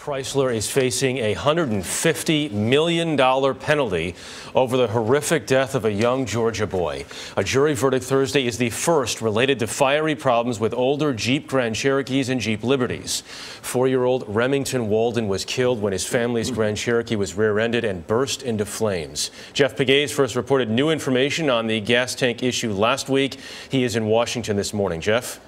Chrysler is facing a $150 million penalty over the horrific death of a young Georgia boy. A jury verdict Thursday is the first related to fiery problems with older Jeep Grand Cherokees and Jeep Liberties. 4-year-old Remington Walden was killed when his family's Grand Cherokee was rear-ended and burst into flames. Jeff Pegues first reported new information on the gas tank issue last week. He is in Washington this morning. Jeff?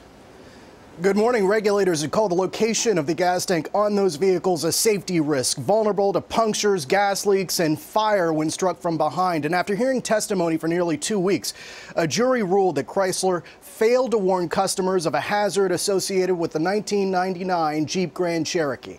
Good morning. Regulators have called the location of the gas tank on those vehicles a safety risk, vulnerable to punctures, gas leaks, and fire when struck from behind. And after hearing testimony for nearly 2 weeks, a jury ruled that Chrysler failed to warn customers of a hazard associated with the 1999 Jeep Grand Cherokee.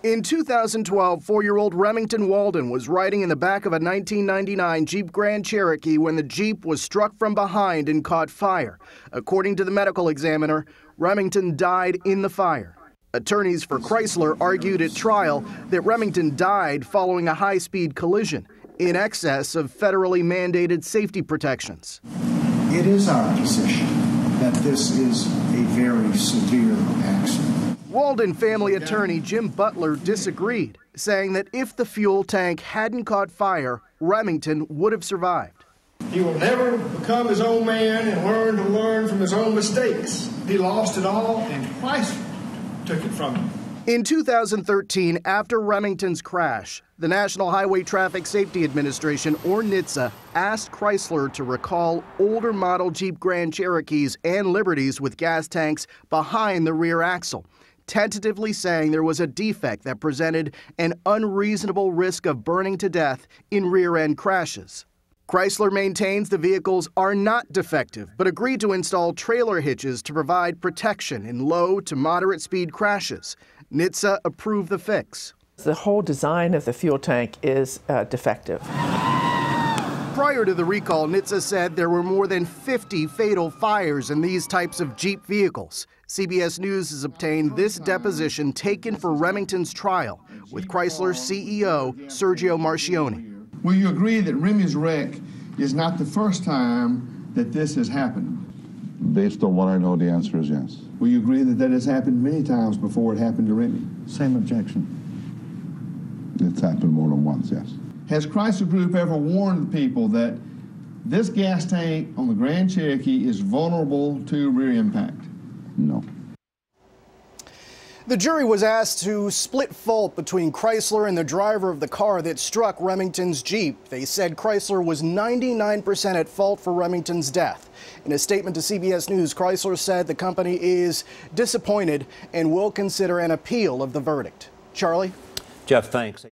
In 2012, 4-year-old Remington Walden was riding in the back of a 1999 Jeep Grand Cherokee when the Jeep was struck from behind and caught fire. According to the medical examiner, Remington died in the fire. Attorneys for Chrysler argued at trial that Remington died following a high-speed collision in excess of federally mandated safety protections. It is our position that this is a very severe accident. Walden family attorney Jim Butler disagreed, saying that if the fuel tank hadn't caught fire, Remington would have survived. He will never become his own man and learn from his own mistakes. He lost it all, and Chrysler took it from him. In 2013, after Remington's crash, the National Highway Traffic Safety Administration, or NHTSA, asked Chrysler to recall older model Jeep Grand Cherokees and Liberties with gas tanks behind the rear axle, tentatively saying there was a defect that presented an unreasonable risk of burning to death in rear-end crashes. Chrysler maintains the vehicles are not defective, but agreed to install trailer hitches to provide protection in low to moderate speed crashes. NHTSA approved the fix. The whole design of the fuel tank is defective. Prior to the recall, NHTSA said there were more than 50 fatal fires in these types of Jeep vehicles. CBS News has obtained this deposition taken for Remington's trial with Chrysler's CEO, Sergio Marchionne. Will you agree that Remy's wreck is not the first time that this has happened? Based on what I know, the answer is yes. Will you agree that that has happened many times before it happened to Remy? Same objection. It's happened more than once, yes. Has Chrysler Group ever warned people that this gas tank on the Grand Cherokee is vulnerable to rear impact? No. The jury was asked to split fault between Chrysler and the driver of the car that struck Remington's Jeep. They said Chrysler was 99% at fault for Remington's death. In a statement to CBS News, Chrysler said the company is disappointed and will consider an appeal of the verdict. Charlie? Jeff, thanks.